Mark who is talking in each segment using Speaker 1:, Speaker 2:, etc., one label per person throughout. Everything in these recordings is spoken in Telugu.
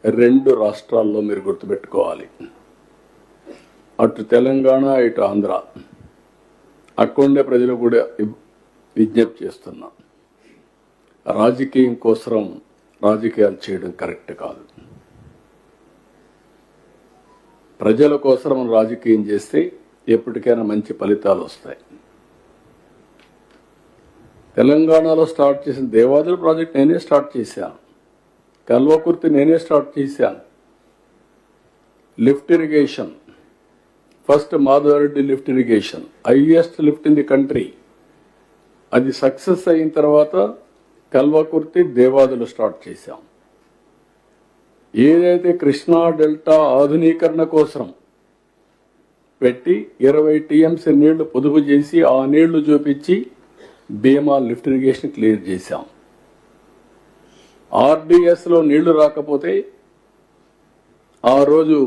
Speaker 1: రెండు రాష్ట్రాల్లో మీరు గుర్తుపెట్టుకోవాలి. అటు తెలంగాణ ఇటు ఆంధ్ర. అక్కడుండే ప్రజలు కూడా విజ్ఞప్తి చేస్తున్నా, రాజకీయం కోసం రాజకీయాలు చేయడం కరెక్ట్ కాదు. ప్రజల కోసం రాజకీయం చేస్తే ఎప్పటికైనా మంచి ఫలితాలు వస్తాయి. తెలంగాణలో స్టార్ట్ చేసిన దేవాదుల ప్రాజెక్ట్ నేనే స్టార్ట్ చేశాను. కల్వకుర్తి నేనే స్టార్ట్ చేశాను. Lift irrigation, first Madhava Reddy lift irrigation, highest lift in the country. అది సక్సెస్ అయిన తర్వాత కల్వకుర్తి దేవాదులు స్టార్ట్ చేశాం. ఏదైతే కృష్ణా డెల్టా ఆధునీకరణ కోసం పెట్టి 20 టీఎంసీ నీళ్లు పొదుపు చేసి ఆ నీళ్లు చూపించి భీమా లిఫ్ట్ ఇరిగేషన్ క్లియర్ చేశాం. ఆర్డీఎస్లో నీళ్లు రాకపోతే ఆ రోజు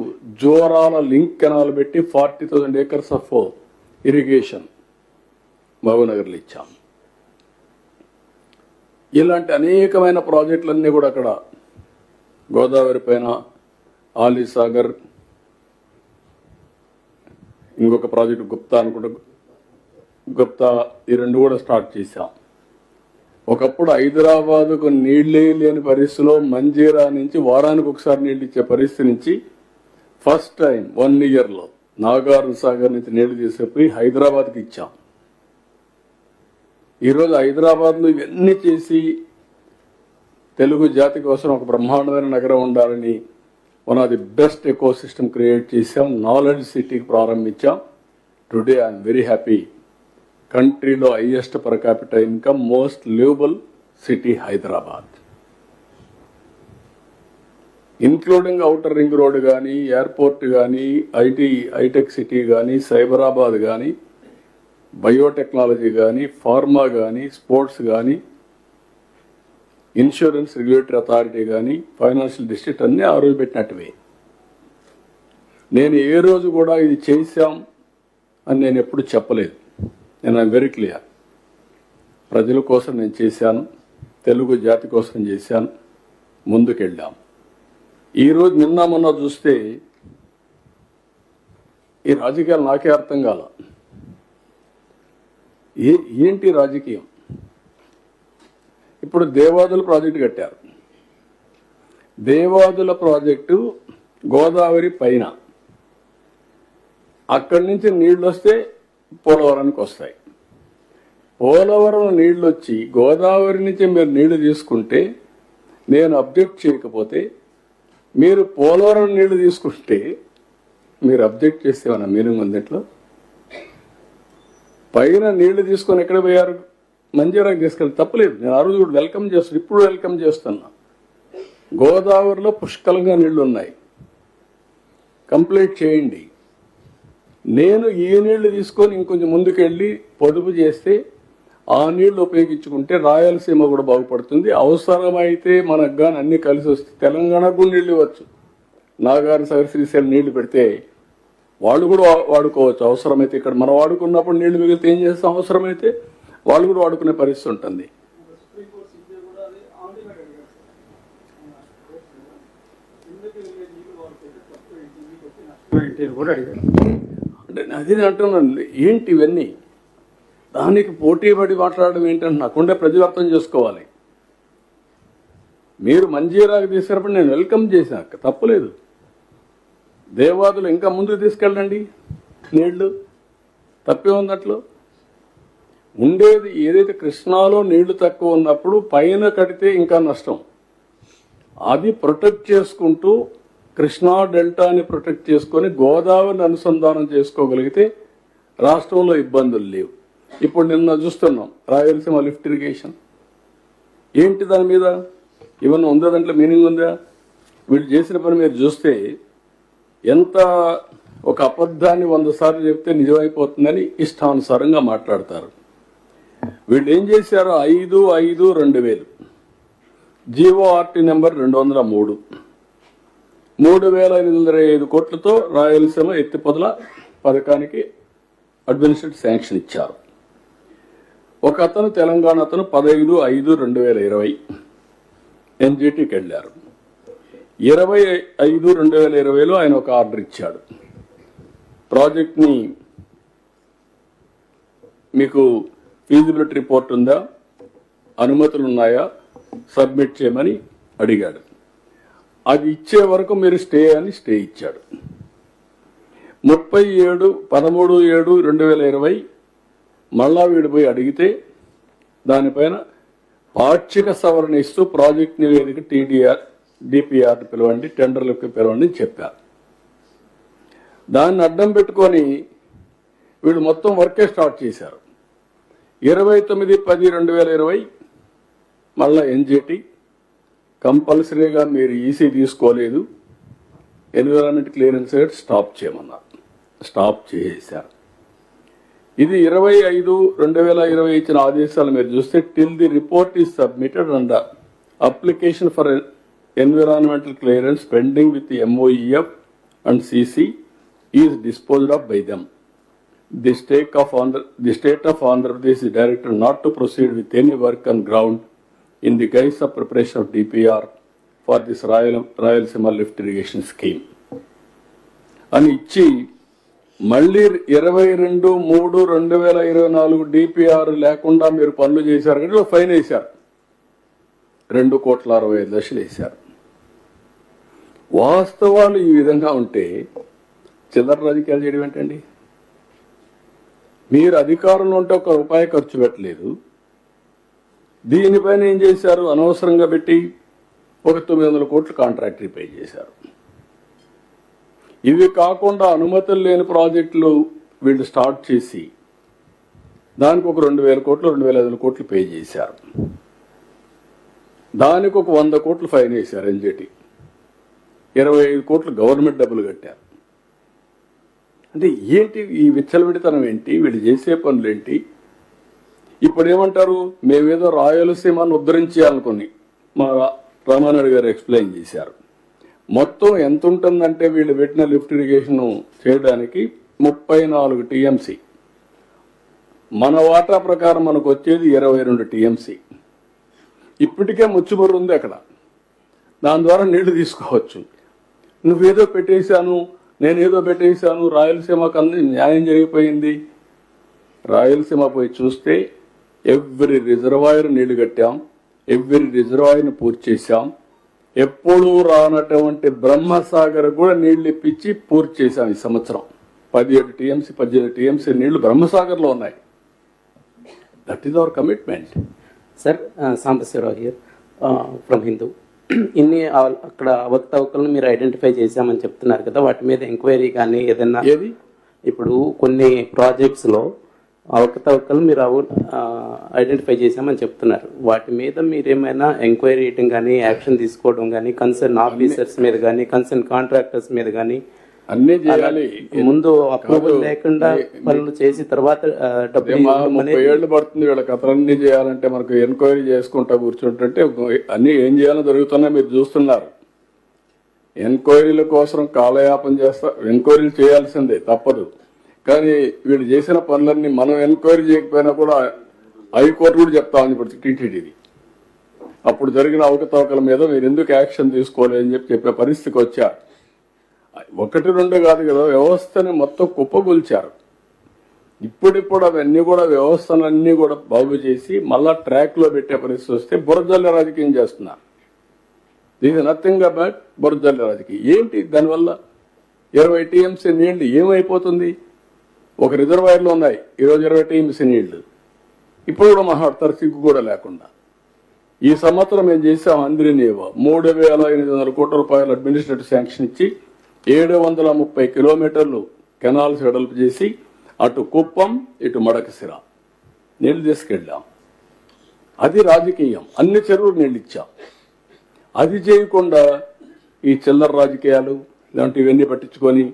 Speaker 1: జోరాల లింక్ కెనాల్ పెట్టి 40,000 acres ఆఫ్ ఇరిగేషన్ మహబూబ్నగర్లో ఇచ్చాం. ఇలాంటి అనేకమైన ప్రాజెక్టులన్నీ కూడా అక్కడ గోదావరి పైన ఆలీసాగర్, ఇంకొక ప్రాజెక్టు గుప్తా అనుకుంటా, గుప్తా, ఈ రెండు కూడా స్టార్ట్ చేశాం. ఒకప్పుడు హైదరాబాదుకు నీళ్లే లేని పరిస్థితిలో మంజీరా నుంచి వారానికి ఒకసారి నీళ్ళు ఇచ్చే పరిస్థితి నుంచి ఫస్ట్ టైం 1 yearలో నాగార్జున సాగర్ నుంచి నీళ్లు తీసుకుపోయి హైదరాబాద్కి ఇచ్చాం. ఈరోజు హైదరాబాద్లో ఇవన్నీ చేసి తెలుగు జాతి కోసం ఒక బ్రహ్మాండమైన నగరం ఉండాలని one of the best ecosystem create చేశాం. నాలెడ్జ్ సిటీకి ప్రారంభించాం. Today I'm very happy. కంట్రీలో highest per capital income, most livable city Hyderabad, including outer ring road కానీ, ఎయిర్పోర్ట్ కానీ, హైటెక్ సిటీ కానీ, సైబరాబాద్ కానీ, బయోటెక్నాలజీ కానీ, ఫార్మా కానీ, స్పోర్ట్స్ కానీ, ఇన్సూరెన్స్ రెగ్యులేటరీ అథారిటీ కానీ, ఫైనాన్షియల్ డిస్ట్రిక్ట్ అన్నీ ఆ రోజు పెట్టినట్టువే. నేను ఏ రోజు కూడా ఇది చేశాం అని నేను ఎప్పుడు చెప్పలేదు. నేను ఐఎమ్ వెరీ క్లియర్. ప్రజల కోసం నేను చేశాను, తెలుగు జాతి కోసం చేశాను, ముందుకెళ్ళాం. ఈరోజు నిన్న మొన్న చూస్తే ఈ రాజకీయాలు నాకే అర్థం కాల. ఏంటి రాజకీయం? ఇప్పుడు దేవాదుల ప్రాజెక్టు కట్టారు. దేవాదుల ప్రాజెక్టు గోదావరి పైన, అక్కడి నుంచి నీళ్లు వస్తే పోలవరానికి వస్తాయి. పోలవరం నీళ్లు వచ్చి గోదావరి నుంచి మీరు నీళ్లు తీసుకుంటే, నేను అబ్జెక్ట్ చేయకపోతే, మీరు పోలవరం నీళ్లు తీసుకుంటే మీరు అబ్జెక్ట్ చేస్తే మన మీనింగ్ ఉంది. ఇంట్లో పైన నీళ్లు తీసుకొని ఎక్కడ పోయారు? మంజీరాకి తీసుకెళ్ళి తప్పలేదు. నేను ఆ రోజు కూడా వెల్కమ్ చేస్తాను, ఇప్పుడు వెల్కమ్ చేస్తున్నా. గోదావరిలో పుష్కలంగా నీళ్లు ఉన్నాయి, కంప్లీట్ చేయండి. నేను ఈ నీళ్లు తీసుకొని ఇంకొంచెం ముందుకెళ్ళి పొదుపు చేస్తే ఆ నీళ్లు ఉపయోగించుకుంటే రాయలసీమ కూడా బాగుపడుతుంది. అవసరమైతే మనకు కానీ అన్ని కలిసి వస్తే తెలంగాణకు కూడా నీళ్ళు ఇవ్వచ్చు. నాగార్జున సాగర్, శ్రీశైలం నీళ్లు పెడితే వాళ్ళు కూడా వాడుకోవచ్చు. అవసరమైతే ఇక్కడ మనం వాడుకున్నప్పుడు నీళ్లు మిగిలితే ఏం చేస్తాం? అవసరమైతే వాళ్ళు కూడా వాడుకునే పరిస్థితి ఉంటుంది. అంటే అది అంటున్నాను, ఏంటి ఇవన్నీ? దానికి పోటీ పడి మాట్లాడడం ఏంటంటే నాకుండే ప్రజలు అర్థం చేసుకోవాలి. మీరు మంజీరాకి తీసుకున్నప్పుడు నేను వెల్కమ్ చేశాను, తప్పులేదు. దేవాదులు ఇంకా ముందుకు తీసుకెళ్ళండి నీళ్లు, తప్పే ఉంది. అట్లు ఉండేది ఏదైతే కృష్ణాలో నీళ్లు తక్కువ ఉన్నప్పుడు పైన కడితే ఇంకా నష్టం. అది ప్రొటెక్ట్ చేసుకుంటూ కృష్ణా డెల్టాని ప్రొటెక్ట్ చేసుకొని గోదావరిని అనుసంధానం చేసుకోగలిగితే రాష్ట్రంలో ఇబ్బందులు లేవు. ఇప్పుడు నిన్న చూస్తున్నాం రాయలసీమ లిఫ్ట్ ఇరిగేషన్. ఏంటి దాని మీద ఏమన్నా ఉందా? దాంట్లో మీనింగ్ ఉందా? వీళ్ళు చేసిన పని మీరు చూస్తే ఎంత ఒక అబద్ధాన్ని 100 సార్లు చెప్తే నిజమైపోతుందని ఇష్టానుసారంగా మాట్లాడతారు. వీళ్ళు ఏం చేశారు? 5/5/2000 జీఓఆర్టీ నెంబర్ 203 3,525 కోట్లతో రాయలసీమ ఎత్తిపోతల పథకానికి అడ్మినిస్ట్రేటివ్ శాంక్షన్ ఇచ్చారు. ఒక అతను తెలంగాణ అతను 15/5/2020 ఎన్జిటికి వెళ్ళారు. 25/2020లో ఆయన ఒక ఆర్డర్ ఇచ్చాడు. ప్రాజెక్ట్ని మీకు ఫీజిబిలిటీ రిపోర్ట్ ఉందా, అనుమతులు ఉన్నాయా, సబ్మిట్ చేయమని అడిగాడు. అది ఇచ్చే వరకు మీరు స్టే ఇచ్చాడు. 37/13/2020 మళ్ళా వీడు పోయి అడిగితే దానిపైన పాక్షిక సవరణ ఇస్తూ ప్రాజెక్ట్ నివేదిక డిపిఆర్ పిలవండి, టెండర్లకు పిలవండి అని చెప్పారు. దాన్ని అడ్డం పెట్టుకొని వీళ్ళు మొత్తం వర్కే స్టార్ట్ చేశారు. 29/10/2020 మళ్ళా ఎన్జిటి కంపల్సరీగా మీరు ఈసీ తీసుకోలేదు, ఎన్విరాన్మెంట్ క్లియరెన్స్ స్టాప్ చేయమన్నారు. స్టాప్ చేశారు. ఇది 25/2020 ఇచ్చిన ఆదేశాలు మీరు చూస్తే till the report is submitted and application for environmental clearance pending with MOEF and CC is disposed of by them. The state of Andhra Pradesh is directed not to proceed with any work on ground in the guise of preparation of DPR for this Rayalaseema lift irrigation scheme. అని ఇచ్చి మళ్ళీ 22/3/2024 DPR లేకుండా మీరు పనులు చేశారు కానీ ఫైన్ వేశారు. 2,65,00,000 వేశారు. వాస్తవాలు ఈ విధంగా ఉంటే చిల్లర రాజకీయాలు చేయడం ఏంటండి? మీరు అధికారంలో ఉంటే ఒక రూపాయి ఖర్చు పెట్టలేదు. దీనిపైన ఏం చేశారు? అనవసరంగా పెట్టి ఒక 900 కోట్లు కాంట్రాక్ట్ పే చేశారు. ఇవి కాకుండా అనుమతులు లేని ప్రాజెక్టులు వీళ్ళు స్టార్ట్ చేసి దానికి ఒక 2,000 కోట్లు 2,500 కోట్లు పే చేశారు. దానికి ఒక 100 కోట్లు ఫైన్ వేశారు ఎన్జిటి. 25 కోట్లు గవర్నమెంట్ డబ్బులు కట్టారు. అంటే ఏంటి ఈ విచ్చలవిడితనం ఏంటి? వీళ్ళు చేసే పనులు ఏంటి? ఇప్పుడు ఏమంటారు? మేమేదో రాయలసీమను ఉద్ధరించాలనుకుని మా రామానాయుడు గారు ఎక్స్ప్లెయిన్ చేశారు. మొత్తం ఎంత ఉంటుందంటే వీళ్ళు పెట్టిన లిఫ్ట్ ఇరిగేషన్ చేయడానికి 34 TMC. మన వాటా ప్రకారం మనకు వచ్చేది 22 TMC. ఇప్పటికే ముచ్చుమరు ఉంది అక్కడ. దాని ద్వారా నీళ్లు తీసుకోవచ్చు. నువ్వేదో పెట్టేశాను, నేనేదో పెట్టేశాను, రాయలసీమకు అన్ని న్యాయం జరిగిపోయింది. రాయలసీమ పోయి చూస్తే ఎవ్రీ రిజర్వాయర్ నీళ్లు కట్టాం, ఎవ్రీ రిజర్వాయర్ని పూర్తి చేశాం. ఎప్పుడూ రానటువంటి బ్రహ్మసాగర్ కూడా నీళ్లు ఇప్పించి పూర్తి చేశాం. ఈ సంవత్సరం 17 TMC 18 TMC నీళ్లు బ్రహ్మసాగర్లో ఉన్నాయి. That is our commitment.
Speaker 2: Sir, Sambasivarao here from Hindu. ఇన్ని అక్కడ అవకతవకలను మీరు ఐడెంటిఫై చేశామని చెప్తున్నారు కదా, వాటి మీద ఎంక్వైరీ కానీ ఏదైనా?
Speaker 1: ఏది?
Speaker 2: ఇప్పుడు కొన్ని ప్రాజెక్ట్స్లో అవకతవకలు మీరు ఐడెంటిఫై చేశామని చెప్తున్నారు. వాటి మీద మీరేమైనా ఎంక్వైరీ చేయడం కానీ, యాక్షన్ తీసుకోవడం కానీ, కన్సర్న్ ఆఫీసర్స్ మీద కానీ, కన్సర్న్ కాంట్రాక్టర్స్ మీద కానీ
Speaker 1: అన్నీ చేయాలి.
Speaker 2: ముందు అప్రూవల్ లేకుండా పనులు చేసి తర్వాత
Speaker 1: 30 ఏళ్ళు పడుతుంది వీళ్ళ కథలన్నీ చేయాలంటే. మనకు ఎంక్వైరీ చేసుకుంటా కూర్చుంటుంటే అన్ని ఏం చేయాలో జరుగుతున్నా మీరు చూస్తున్నారు. ఎంక్వైరీల కోసం కాలయాపన చేస్తా, ఎంక్వైరీలు చేయాల్సిందే, తప్పదు. కానీ వీళ్ళు చేసిన పనులన్నీ మనం ఎంక్వైరీ చేయకపోయినా కూడా హైకోర్టు కూడా చెప్తామని ఇప్పుడు టీటీడీది. అప్పుడు జరిగిన అవకతవకల మీద మీరు ఎందుకు యాక్షన్ తీసుకోలేదని చెప్పే పరిస్థితికి వచ్చారు. 1-2 కాదు కదా, వ్యవస్థని మొత్తం కుప్పగొల్చారు. ఇప్పుడిప్పుడు అవన్నీ కూడా వ్యవస్థలన్నీ కూడా బాగు చేసి మళ్ళా ట్రాక్లో పెట్టే పరిస్థితి వస్తే బురజల్ల రాజకీయం చేస్తున్నారు. దీని నథింగ్ అబౌట్ బురజల్ల రాజకీయం. ఏంటి దానివల్ల? 20 TMC నీళ్లు ఏమైపోతుంది? ఒక రిజర్వాయర్లో ఉన్నాయి ఈరోజు 20 TMC నీళ్లు. ఇప్పుడు కూడా మాట్లాడతారు సిగ్గు కూడా లేకుండా. ఈ సంవత్సరం ఏం చేసాం? అంద్రినేవా 3,800 కోట్ల రూపాయలు అడ్మినిస్ట్రేటివ్ శాంక్షన్ ఇచ్చి 730 కిలోమీటర్లు కెనాల్స్ వెడల్పు చేసి అటు కుప్పం ఇటు మడకసిర నీళ్లు తీసుకెళ్ళాం. అది రాజకీయం. అన్ని చెరువులు నీళ్ళు ఇచ్చాం. అది చేయకుండా ఈ చిల్లర రాజకీయాలు ఇలాంటివన్నీ పట్టించుకొని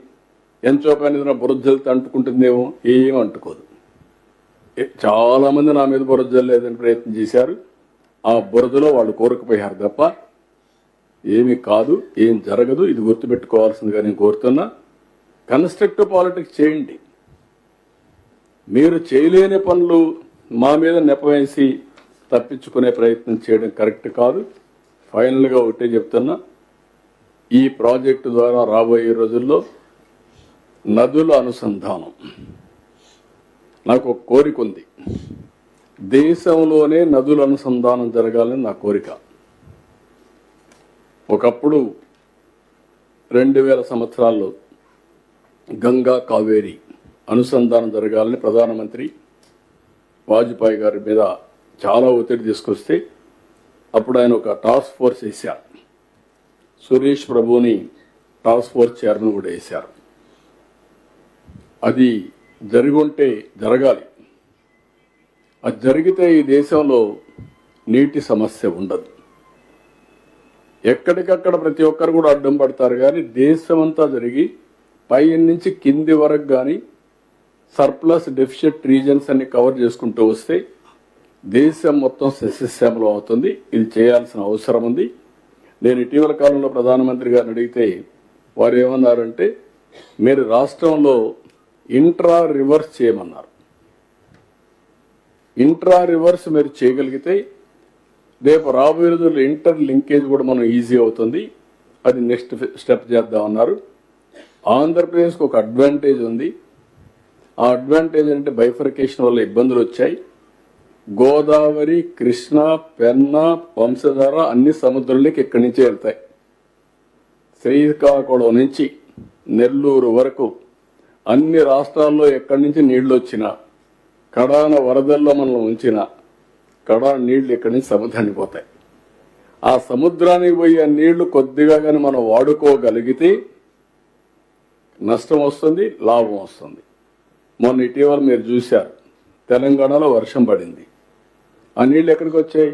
Speaker 1: ఎంచోకని బురదజల్లితో అంటుకుంటుందేమో, ఏం అంటుకోదు. చాలా మంది నా మీద బురదజల్లేదని ప్రయత్నం చేశారు. ఆ బురదలో వాళ్ళు కోరుకుపోయారు తప్ప ఏమీ కాదు, ఏం జరగదు. ఇది గుర్తుపెట్టుకోవాల్సిందిగా నేను కోరుతున్నా. కన్స్ట్రక్టివ్ పాలిటిక్స్ చేయండి. మీరు చేయలేని పనులు మా మీద నెపవేసి తప్పించుకునే ప్రయత్నం చేయడం కరెక్ట్ కాదు. ఫైనల్గా ఒకటే చెప్తున్నా, ఈ ప్రాజెక్టు ద్వారా రాబోయే రోజుల్లో నదుల అనుసంధానం, నాకు ఒక కోరిక ఉంది. దేశంలోనే నదుల అనుసంధానం జరగాలని నా కోరిక. ఒకప్పుడు 2000 సంవత్సరాల్లో గంగా కావేరి అనుసంధానం జరగాలని ప్రధానమంత్రి వాజ్పేయి గారి మీద చాలా ఒత్తిడి తీసుకొస్తే అప్పుడు ఆయన ఒక టాస్క్ ఫోర్స్ వేశారు. సురేష్ ప్రభుని టాస్క్ ఫోర్స్ చైర్మన్ కూడా వేశారు. అది జరుగుంటే జరగాలి. అది జరిగితే ఈ దేశంలో నీటి సమస్య ఉండదు. ఎక్కడికక్కడ ప్రతి ఒక్కరు కూడా అడ్డం పడతారు, కానీ దేశమంతా జరిగి పై నుంచి కింది వరకు కానీ సర్ప్లస్ డెఫిషిట్ రీజన్స్ అన్ని కవర్ చేసుకుంటూ వస్తే దేశం మొత్తం సస్యశ్యామలం అవుతుంది. ఇది చేయాల్సిన అవసరం ఉంది. నేను ఇటీవల కాలంలో ప్రధానమంత్రి గారిని అడిగితే వారు ఏమన్నారంటే, మీరు రాష్ట్రంలో ఇంట్రా రివర్స్ చేయమన్నారు. ఇంట్రా రివర్స్ మీరు చేయగలిగితే రేపు రాబోయే రోజుల్లో ఇంటర్ లింకేజ్ కూడా మనం ఈజీ అవుతుంది. అది నెక్స్ట్ స్టెప్ చేద్దామన్నారు. ఆంధ్రప్రదేశ్కి ఒక అడ్వాంటేజ్ ఉంది. ఆ అడ్వాంటేజ్ అంటే బైఫర్కేషన్ వల్ల ఇబ్బందులు వచ్చాయి. గోదావరి, కృష్ణ, పెన్నా, వంశధార అన్ని సముద్రంలోకి ఇక్కడి నుంచే వెళ్తాయి. శ్రీకాకుళం నుంచి నెల్లూరు వరకు అన్ని రాష్ట్రాల్లో ఎక్కడి నుంచి నీళ్లు వచ్చినా, కడాన వరదల్లో మనం ఉంచిన కడాన నీళ్లు ఇక్కడి నుంచి సముద్రానికి పోతాయి. ఆ సముద్రానికి పోయే నీళ్లు కొద్దిగా కానీ మనం వాడుకోగలిగితే నష్టం వస్తుంది, లాభం వస్తుంది. మొన్న ఇటీవల మీరు చూశారు, తెలంగాణలో వర్షం పడింది. ఆ నీళ్ళు ఎక్కడికి వచ్చాయి?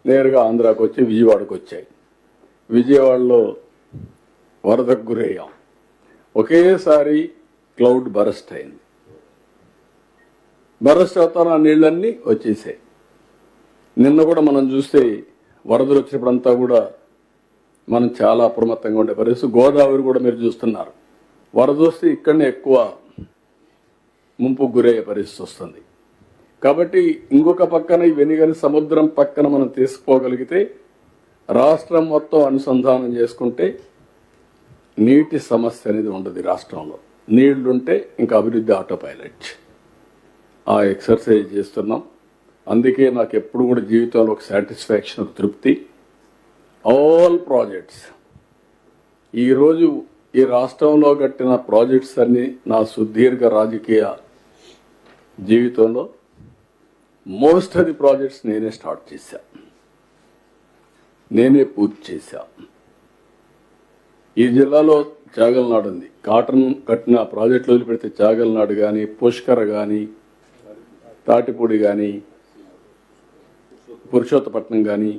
Speaker 1: నేరుగా ఆంధ్రాకి వచ్చి విజయవాడకు వచ్చాయి. విజయవాడలో వరదకు గురయ్యాం. ఒకేసారి క్లౌడ్ బరస్ట్ అయింది. బరస్ట్ అవుతాను ఆ నీళ్ళన్నీ వచ్చేసాయి. నిన్న కూడా మనం చూస్తే వరదలు వచ్చినప్పుడంతా కూడా మనం చాలా అప్రమత్తంగా ఉండే పరిస్థితి. గోదావరి కూడా మీరు చూస్తున్నారు, వరద వస్తే ఇక్కడనే ఎక్కువ ముంపుకు గురయ్యే పరిస్థితి వస్తుంది. కాబట్టి ఇంకొక పక్కన ఇవన్నీ కానీ సముద్రం పక్కన మనం తీసుకుపోగలిగితే, రాష్ట్రం మొత్తం అనుసంధానం చేసుకుంటే నీటి సమస్య అనేది ఉండదు. రాష్ట్రంలో నీళ్లుంటే ఇంకా అభివృద్ధి ఆటో పైలట్. ఆ ఎక్సర్సైజ్ చేస్తున్నాం. అందుకే నాకు ఎప్పుడు కూడా జీవితంలో ఒక సాటిస్ఫాక్షన్, ఒక తృప్తి. ఆల్ ప్రాజెక్ట్స్ ఈరోజు ఈ రాష్ట్రంలో కట్టిన ప్రాజెక్ట్స్ అన్ని నా సుదీర్ఘ రాజకీయ జీవితంలో మోస్ట్ ఆఫ్ ది ప్రాజెక్ట్స్ నేనే స్టార్ట్ చేశా, నేనే పూర్తి చేశా. ఈ జిల్లాలో చాగల్నాడు ఉంది. కాటన్ కట్టిన ప్రాజెక్టులు వదిలిపెడితే చాగల్నాడు కానీ, పుష్కర్ కానీ, తాటిపూడి కానీ, పురుషోత్తపట్నం కానీ,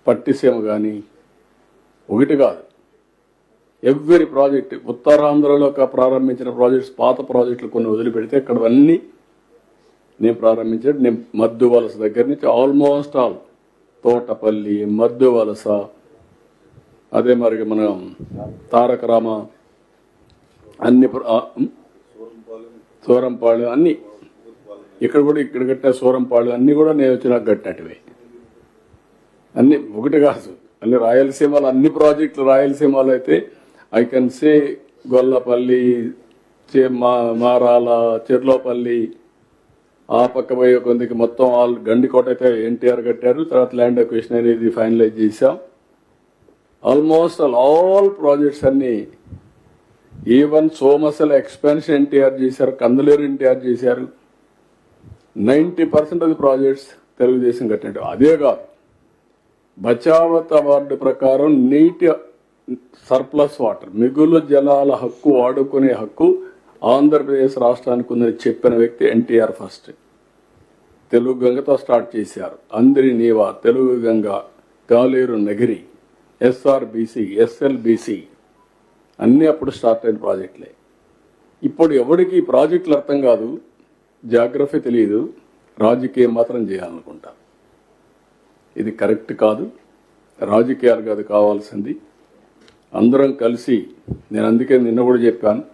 Speaker 1: పట్టిసీమ కానీ, ఒకటి కాదు, ఎవ్రీ ప్రాజెక్ట్. ఉత్తరాంధ్రలో ప్రారంభించిన ప్రాజెక్ట్స్, పాత ప్రాజెక్టులు కొన్ని వదిలిపెడితే ఇక్కడ అన్నీ నేను ప్రారంభించాడు. నేను మద్దు వలస దగ్గర నుంచి ఆల్మోస్ట్ ఆల్ తోటపల్లి, మద్దు వలస, అదే మరి మనం తారక రామ, అన్ని సూరంపాళ్ళు అన్ని ఇక్కడ కూడా, ఇక్కడ కట్టిన సూరంపాళ్ళు అన్ని కూడా నేను వచ్చినా కట్టినట్టువే. అన్ని ఒకటి కాదు, అన్ని రాయలసీమలో అన్ని ప్రాజెక్టులు. రాయలసీమలో అయితే I can say Gollapalli, Marala, Cherlopalli, ఆ పక్క పోయే కొందికి మొత్తం గండికోట అయితే ఎన్టీఆర్ కట్టారు. తర్వాత ల్యాండ్ అక్విజిషన్ అనేది ఫైనలైజ్ చేశాం. ఆల్మోస్ట్ ఆల్ ప్రాజెక్ట్స్ అన్ని, ఈవెన్ సోమశల ఎక్స్పాన్షన్ ఎన్టీఆర్ చేశారు, కందులేరు ఎన్టీఆర్ చేశారు. 90% ఆఫ్ ది ప్రాజెక్ట్స్ తెలుగుదేశం కట్టినట్టు. అదే కాదు, బచావత్ అవార్డు ప్రకారం నీటి సర్ప్లస్ వాటర్, మిగులు జలాల హక్కు వాడుకునే హక్కు ఆంధ్రప్రదేశ్ రాష్ట్రానికి ఉందని చెప్పిన వ్యక్తి ఎన్టీఆర్. ఫస్ట్ తెలుగు గంగతో స్టార్ట్ చేశారు. అందరి నీవా, తెలుగు గంగ, గాలేరు నగిరి, ఎస్ఆర్బిసి, ఎస్ఎల్బిసి అన్నీ అప్పుడు స్టార్ట్ అయిన ప్రాజెక్టులే. ఇప్పుడు ఎవరికి ఈ ప్రాజెక్టులు అర్థం కాదు, జాగ్రఫీ తెలియదు, రాజకీయం మాత్రం చేయాలనుకుంటా. ఇది కరెక్ట్ కాదు. రాజకీయాలు కాదు కావాల్సింది, అందరం కలిసి. నేను అందుకే నిన్న కూడా చెప్పాను,